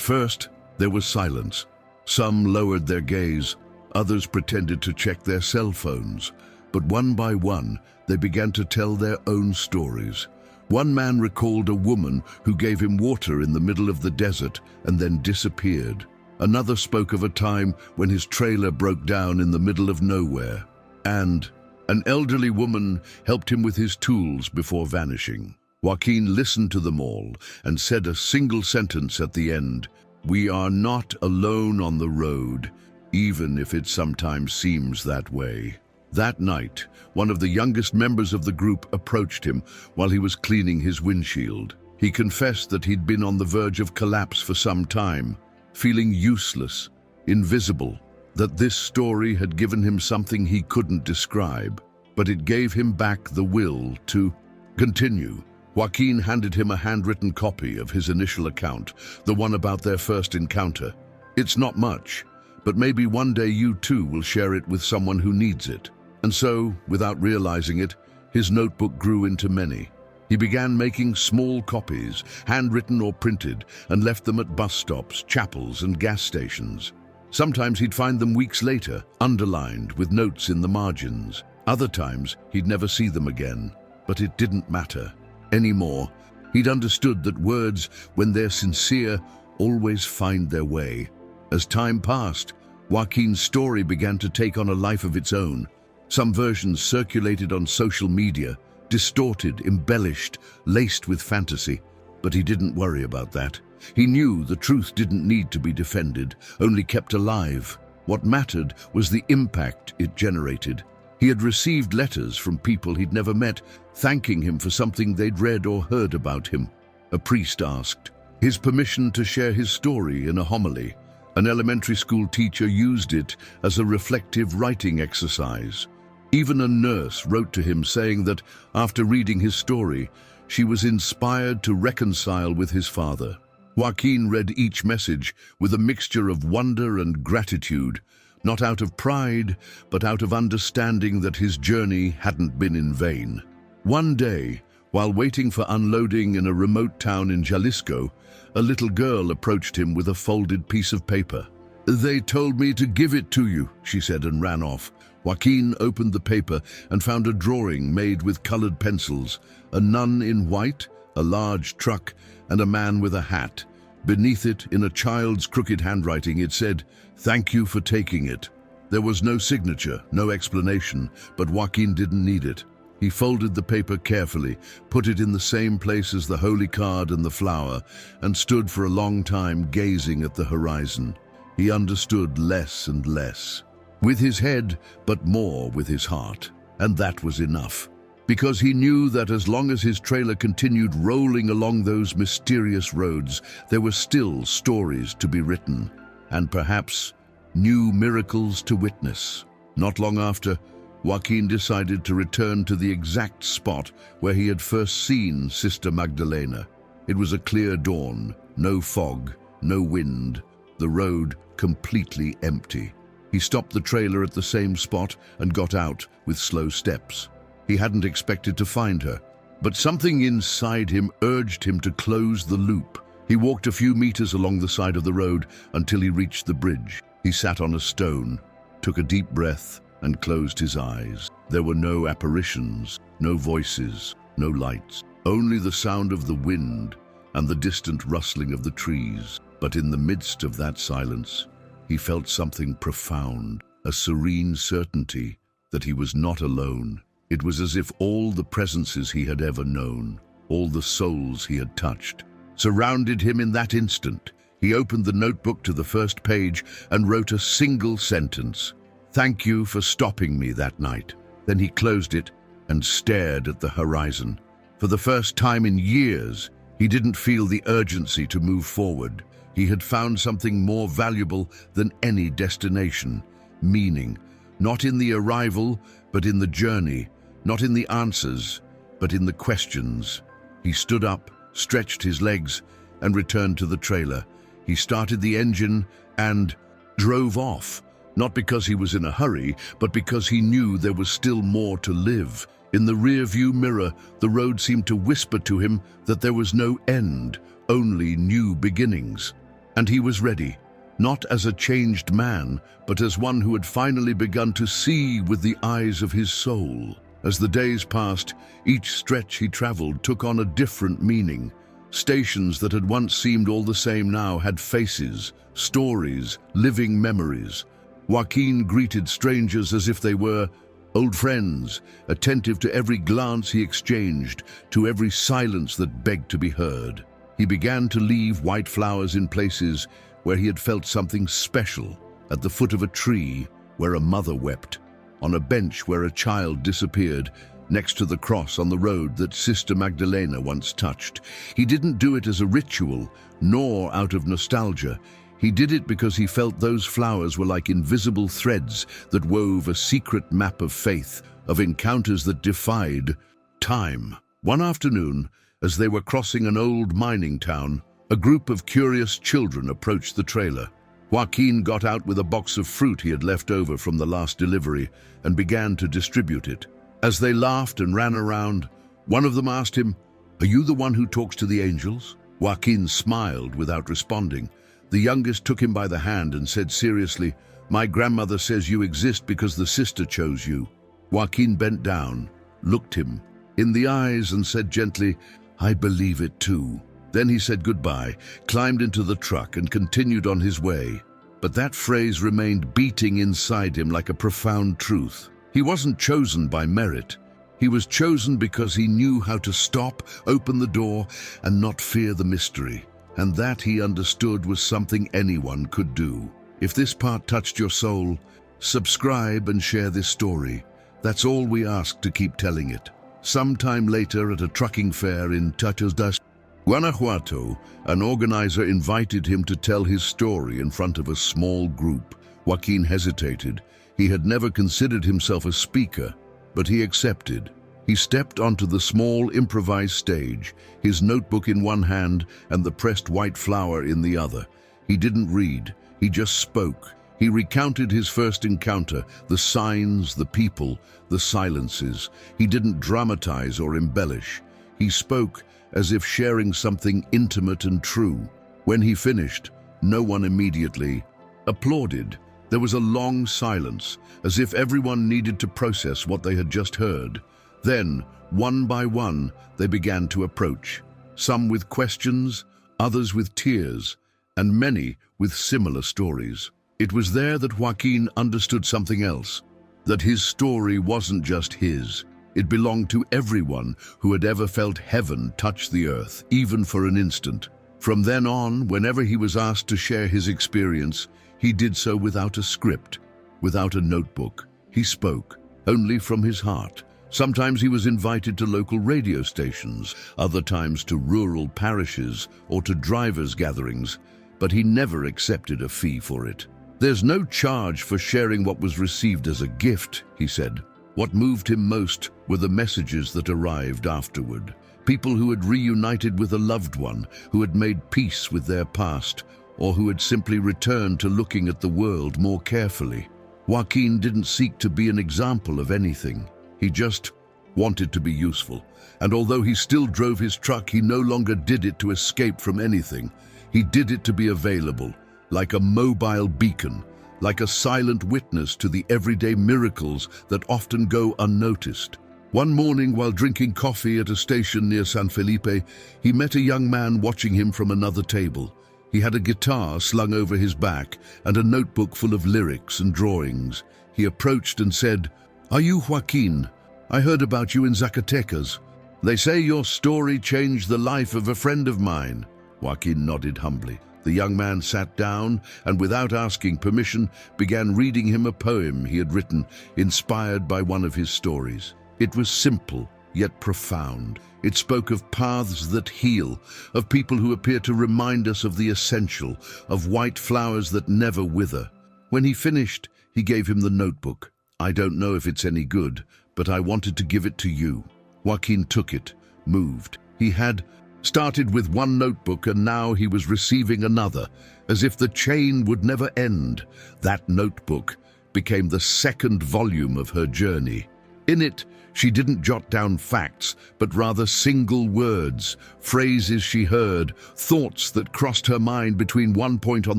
first, there was silence. Some lowered their gaze, others pretended to check their cell phones, but one by one they began to tell their own stories. One man recalled a woman who gave him water in the middle of the desert and then disappeared. Another spoke of a time when his trailer broke down in the middle of nowhere, and an elderly woman helped him with his tools before vanishing. Joaquin listened to them all and said a single sentence at the end: "We are not alone on the road, even if it sometimes seems that way." That night, one of the youngest members of the group approached him while he was cleaning his windshield. He confessed that he'd been on the verge of collapse for some time, feeling useless, invisible, that this story had given him something he couldn't describe, but it gave him back the will to continue. Joaquin handed him a handwritten copy of his initial account, the one about their first encounter. "It's not much, but maybe one day you too will share it with someone who needs it." And so, without realizing it, his notebook grew into many. He began making small copies, handwritten or printed, and left them at bus stops, chapels, and gas stations. Sometimes he'd find them weeks later, underlined with notes in the margins. Other times, he'd never see them again. But it didn't matter anymore. He'd understood that words, when they're sincere, always find their way. As time passed, Joaquin's story began to take on a life of its own. Some versions circulated on social media, distorted, embellished, laced with fantasy. But he didn't worry about that. He knew the truth didn't need to be defended, only kept alive. What mattered was the impact it generated. He had received letters from people he'd never met, thanking him for something they'd read or heard about him. A priest asked his permission to share his story in a homily. An elementary school teacher used it as a reflective writing exercise. Even a nurse wrote to him saying that, after reading his story, she was inspired to reconcile with his father. Joaquin read each message with a mixture of wonder and gratitude, not out of pride, but out of understanding that his journey hadn't been in vain. One day, while waiting for unloading in a remote town in Jalisco, a little girl approached him with a folded piece of paper. "They told me to give it to you," she said, and ran off. Joaquin opened the paper and found a drawing made with colored pencils, a nun in white, a large truck, and a man with a hat. Beneath it, in a child's crooked handwriting, it said, "Thank you for taking it." There was no signature, no explanation, but Joaquin didn't need it. He folded the paper carefully, put it in the same place as the holy card and the flower, and stood for a long time gazing at the horizon. He understood less and less. With his head, but more with his heart. And that was enough. Because he knew that as long as his trailer continued rolling along those mysterious roads, there were still stories to be written, and perhaps new miracles to witness. Not long after, Joaquin decided to return to the exact spot where he had first seen Sister Magdalena. It was a clear dawn, no fog, no wind, the road completely empty. He stopped the trailer at the same spot and got out with slow steps. He hadn't expected to find her, but something inside him urged him to close the loop. He walked a few meters along the side of the road until he reached the bridge. He sat on a stone, took a deep breath, and closed his eyes. There were no apparitions, no voices, no lights, only the sound of the wind and the distant rustling of the trees. But in the midst of that silence, he felt something profound, a serene certainty that he was not alone. It was as if all the presences he had ever known, all the souls he had touched, surrounded him in that instant. He opened the notebook to the first page and wrote a single sentence: "Thank you for stopping me that night." Then he closed it and stared at the horizon. For the first time in years, he didn't feel the urgency to move forward. He had found something more valuable than any destination: meaning, not in the arrival, but in the journey, not in the answers, but in the questions. He stood up, stretched his legs, and returned to the trailer. He started the engine and drove off, not because he was in a hurry, but because he knew there was still more to live. In the rear-view mirror, the road seemed to whisper to him that there was no end, only new beginnings. And he was ready, not as a changed man, but as one who had finally begun to see with the eyes of his soul. As the days passed, each stretch he traveled took on a different meaning. Stations that had once seemed all the same now had faces, stories, living memories. Joaquin greeted strangers as if they were old friends, attentive to every glance he exchanged, to every silence that begged to be heard. He began to leave white flowers in places where he had felt something special, at the foot of a tree where a mother wept, on a bench where a child disappeared, next to the cross on the road that Sister Magdalena once touched. He didn't do it as a ritual, nor out of nostalgia. He did it because he felt those flowers were like invisible threads that wove a secret map of faith, of encounters that defied time. One afternoon, as they were crossing an old mining town, a group of curious children approached the trailer. Joaquin got out with a box of fruit he had left over from the last delivery and began to distribute it. As they laughed and ran around, one of them asked him, "Are you the one who talks to the angels?" Joaquin smiled without responding. The youngest took him by the hand and said seriously, "My grandmother says you exist because the sister chose you." Joaquin bent down, looked him in the eyes and said gently, "I believe it too." Then he said goodbye, climbed into the truck and continued on his way. But that phrase remained beating inside him like a profound truth. He wasn't chosen by merit. He was chosen because he knew how to stop, open the door, and not fear the mystery. And that, he understood, was something anyone could do. If this part touched your soul, subscribe and share this story. That's all we ask, to keep telling it. Sometime later, at a trucking fair in Tachos, Guanajuato, an organizer invited him to tell his story in front of a small group. Joaquin hesitated. He had never considered himself a speaker, but he accepted. He stepped onto the small improvised stage, his notebook in one hand and the pressed white flower in the other. He didn't read, he just spoke. He recounted his first encounter, the signs, the people, the silences. He didn't dramatize or embellish. He spoke as if sharing something intimate and true. When he finished, no one immediately applauded. There was a long silence, as if everyone needed to process what they had just heard. Then, one by one, they began to approach, some with questions, others with tears, and many with similar stories. It was there that Joaquin understood something else, that his story wasn't just his. It belonged to everyone who had ever felt heaven touch the earth, even for an instant. From then on, whenever he was asked to share his experience, he did so without a script, without a notebook. He spoke, only from his heart. Sometimes he was invited to local radio stations, other times to rural parishes or to drivers' gatherings, but he never accepted a fee for it. "There's no charge for sharing what was received as a gift," he said. What moved him most were the messages that arrived afterward. People who had reunited with a loved one, who had made peace with their past, or who had simply returned to looking at the world more carefully. Joaquin didn't seek to be an example of anything. He just wanted to be useful. And although he still drove his truck, he no longer did it to escape from anything. He did it to be available, like a mobile beacon, like a silent witness to the everyday miracles that often go unnoticed. One morning, while drinking coffee at a station near San Felipe, he met a young man watching him from another table. He had a guitar slung over his back and a notebook full of lyrics and drawings. He approached and said, "Are you Joaquin? I heard about you in Zacatecas. They say your story changed the life of a friend of mine." Joaquin nodded humbly. The young man sat down and, without asking permission, began reading him a poem he had written, inspired by one of his stories. It was simple, yet profound. It spoke of paths that heal, of people who appear to remind us of the essential, of white flowers that never wither. When he finished, he gave him the notebook. "I don't know if it's any good, but I wanted to give it to you." Joaquin took it, moved. He had started with one notebook and now he was receiving another, as if the chain would never end. That notebook became the second volume of her journey. In it, She didn't jot down facts, but rather single words, phrases she heard, thoughts that crossed her mind between one point on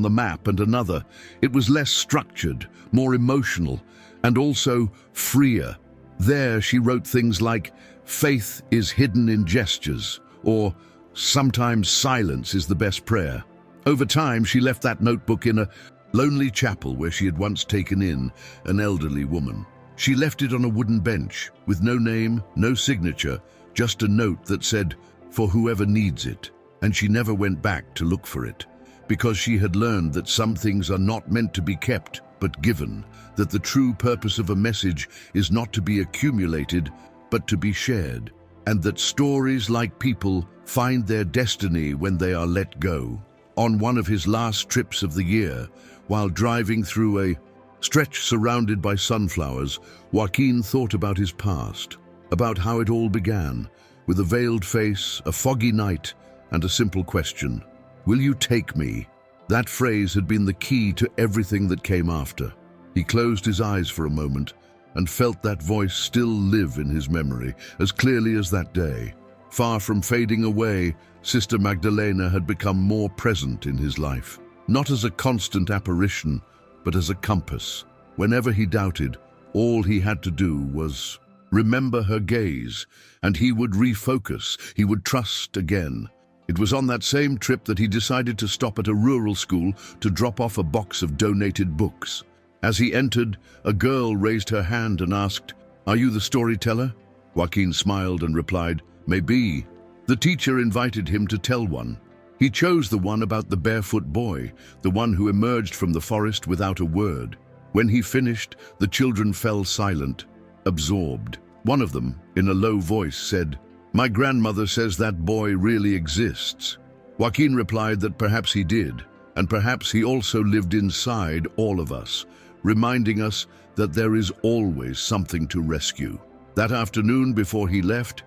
the map and another. It was less structured, more emotional, and also freer. There she wrote things like, "Faith is hidden in gestures," or "Sometimes silence is the best prayer." Over time, she left that notebook in a lonely chapel where she had once taken in an elderly woman. She left it on a wooden bench, with no name, no signature, just a note that said, "For whoever needs it," and she never went back to look for it, because she had learned that some things are not meant to be kept, but given, that the true purpose of a message is not to be accumulated, but to be shared, and that stories, like people, find their destiny when they are let go. On one of his last trips of the year, while driving through a stretch surrounded by sunflowers, Joaquin thought about his past, about how it all began, with a veiled face, a foggy night, and a simple question: "Will you take me?" That phrase had been the key to everything that came after. He closed his eyes for a moment and felt that voice still live in his memory, as clearly as that day. Far from fading away, Sister Magdalena had become more present in his life, not as a constant apparition, but as a compass. Whenever he doubted, all he had to do was remember her gaze, and he would refocus, he would trust again. It was on that same trip that he decided to stop at a rural school to drop off a box of donated books. As he entered, a girl raised her hand and asked, "Are you the storyteller?" Joaquin smiled and replied, "Maybe." The teacher invited him to tell one. He chose the one about the barefoot boy, the one who emerged from the forest without a word. When he finished, the children fell silent, absorbed. One of them, in a low voice, said, "My grandmother says that boy really exists." Joaquin replied that perhaps he did, and perhaps he also lived inside all of us, reminding us that there is always something to rescue. That afternoon before he left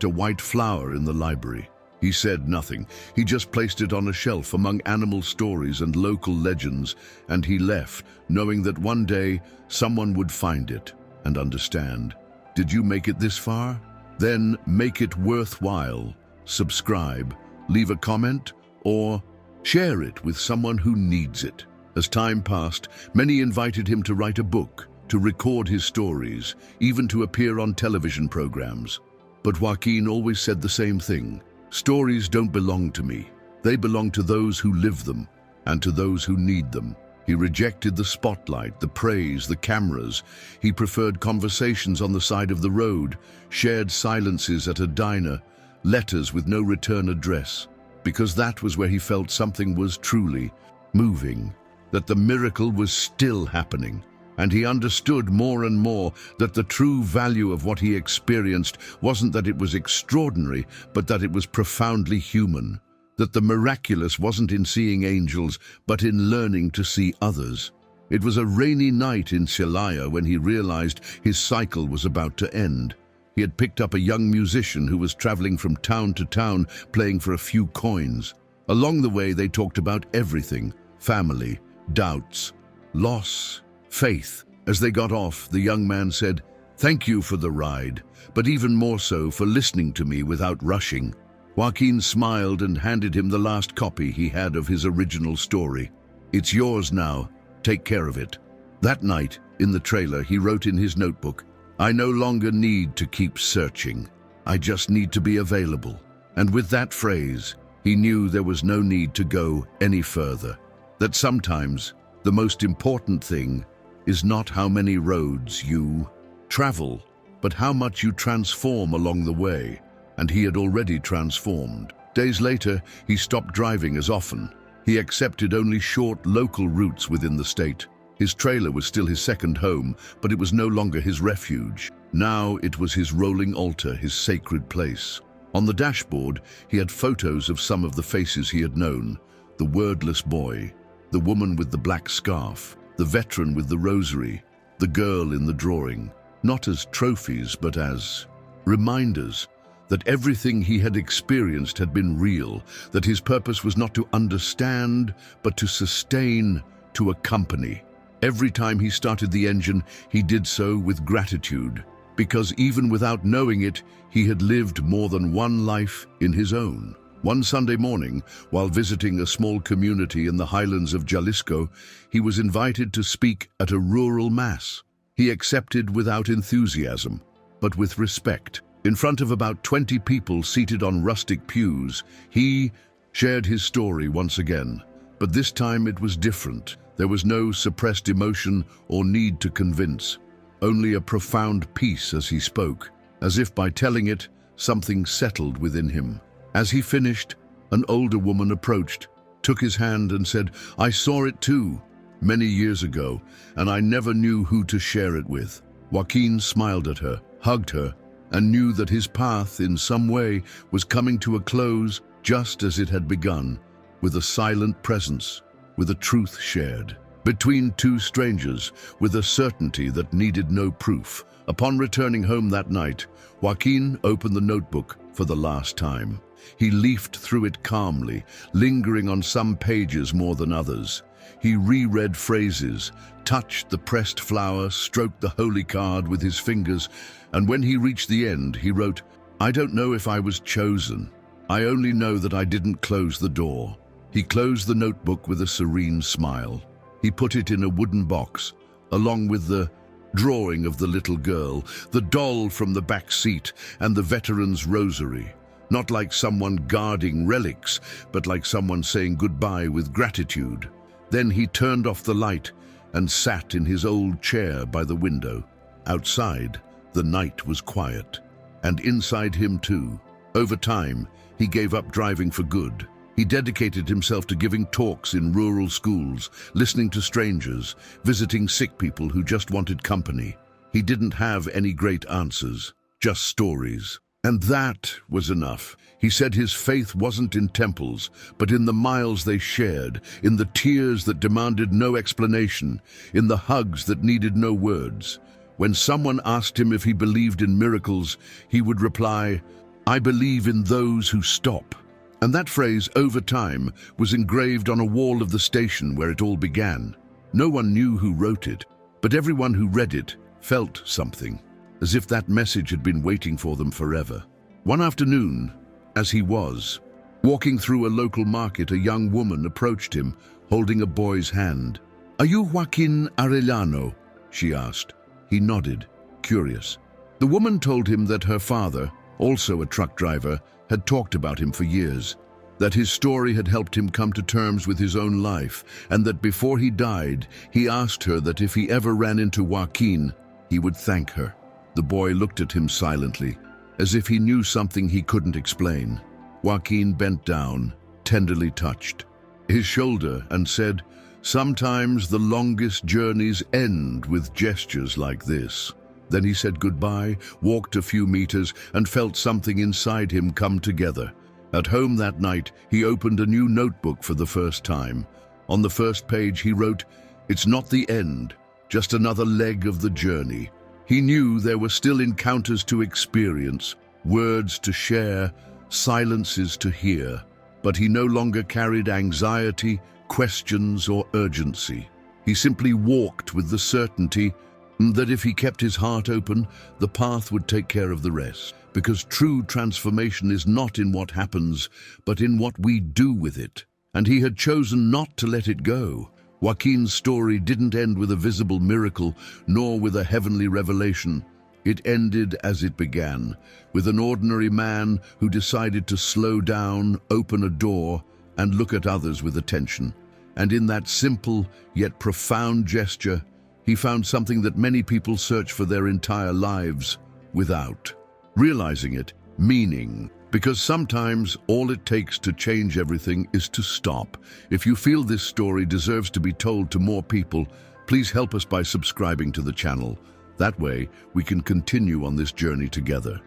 a white flower in the library. He said nothing. He just placed it on a shelf among animal stories and local legends, and he left, knowing that one day someone would find it and understand. Did you make it this far? Then make it worthwhile. Subscribe, leave a comment, or share it with someone who needs it. As time passed, many invited him to write a book, to record his stories, even to appear on television programs. But Joaquin always said the same thing: "Stories don't belong to me. They belong to those who live them, and to those who need them." He rejected the spotlight, the praise, the cameras. He preferred conversations on the side of the road, shared silences at a diner, letters with no return address, because that was where he felt something was truly moving, that the miracle was still happening. And he understood more and more that the true value of what he experienced wasn't that it was extraordinary, but that it was profoundly human. That the miraculous wasn't in seeing angels, but in learning to see others. It was a rainy night in Celaya when he realized his cycle was about to end. He had picked up a young musician who was traveling from town to town, playing for a few coins. Along the way, they talked about everything: family, doubts, loss, faith. As they got off, the young man said, "Thank you for the ride, but even more so for listening to me without rushing." Joaquin smiled and handed him the last copy he had of his original story. "It's yours now. Take care of it." That night, in the trailer, he wrote in his notebook, "I no longer need to keep searching. I just need to be available." And with that phrase, he knew there was no need to go any further. That sometimes the most important thing is not how many roads you travel, but how much you transform along the way. And he had already transformed. Days later, he stopped driving as often. He accepted only short local routes within the state. His trailer was still his second home, but it was no longer his refuge. Now it was his rolling altar, his sacred place. On the dashboard, he had photos of some of the faces he had known: the wordless boy, the woman with the black scarf, the veteran with the rosary, the girl in the drawing, not as trophies but as reminders that everything he had experienced had been real, that his purpose was not to understand but to sustain, to accompany. Every time he started the engine, he did so with gratitude, because even without knowing it, he had lived more than one life in his own. One Sunday morning, while visiting a small community in the highlands of Jalisco, he was invited to speak at a rural mass. He accepted without enthusiasm, but with respect. In front of about 20 people seated on rustic pews, he shared his story once again. But this time it was different. There was no suppressed emotion or need to convince, only a profound peace as he spoke, as if by telling it, something settled within him. As he finished, an older woman approached, took his hand and said, "I saw it too, many years ago, and I never knew who to share it with." Joaquin smiled at her, hugged her, and knew that his path, in some way, was coming to a close just as it had begun, with a silent presence, with a truth shared. Between two strangers, with a certainty that needed no proof. Upon returning home that night, Joaquin opened the notebook for the last time. He leafed through it calmly, lingering on some pages more than others. He reread phrases, touched the pressed flower, stroked the holy card with his fingers, and when he reached the end, he wrote, "I don't know if I was chosen. I only know that I didn't close the door." He closed the notebook with a serene smile. He put it in a wooden box, along with the drawing of the little girl, the doll from the back seat, and the veteran's rosary. Not like someone guarding relics, but like someone saying goodbye with gratitude. Then he turned off the light and sat in his old chair by the window. Outside, the night was quiet, and inside him too. Over time, he gave up driving for good. He dedicated himself to giving talks in rural schools, listening to strangers, visiting sick people who just wanted company. He didn't have any great answers, just stories. And that was enough. He said his faith wasn't in temples, but in the miles they shared, in the tears that demanded no explanation, in the hugs that needed no words. When someone asked him if he believed in miracles, he would reply, "I believe in those who stop." And that phrase, over time, was engraved on a wall of the station where it all began. No one knew who wrote it, but everyone who read it felt something, as if that message had been waiting for them forever. One afternoon, as he was walking through a local market, a young woman approached him, holding a boy's hand. "Are you Joaquin Arellano?" she asked. He nodded, curious. The woman told him that her father, also a truck driver, had talked about him for years, that his story had helped him come to terms with his own life, and that before he died, he asked her that if he ever ran into Joaquin, he would thank her. The boy looked at him silently, as if he knew something he couldn't explain. Joaquin bent down, tenderly touched his shoulder, and said, "Sometimes the longest journeys end with gestures like this." Then he said goodbye, walked a few meters, and felt something inside him come together. At home that night, he opened a new notebook for the first time. On the first page he wrote, "It's not the end, just another leg of the journey." He knew there were still encounters to experience, words to share, silences to hear, but he no longer carried anxiety, questions, or urgency. He simply walked with the certainty that if he kept his heart open, the path would take care of the rest. Because true transformation is not in what happens, but in what we do with it. And he had chosen not to let it go. Joaquin's story didn't end with a visible miracle, nor with a heavenly revelation. It ended as it began, with an ordinary man who decided to slow down, open a door, and look at others with attention. And in that simple yet profound gesture, he found something that many people search for their entire lives without realizing it: meaning. Because sometimes all it takes to change everything is to stop. If you feel this story deserves to be told to more people, please help us by subscribing to the channel. That way, we can continue on this journey together.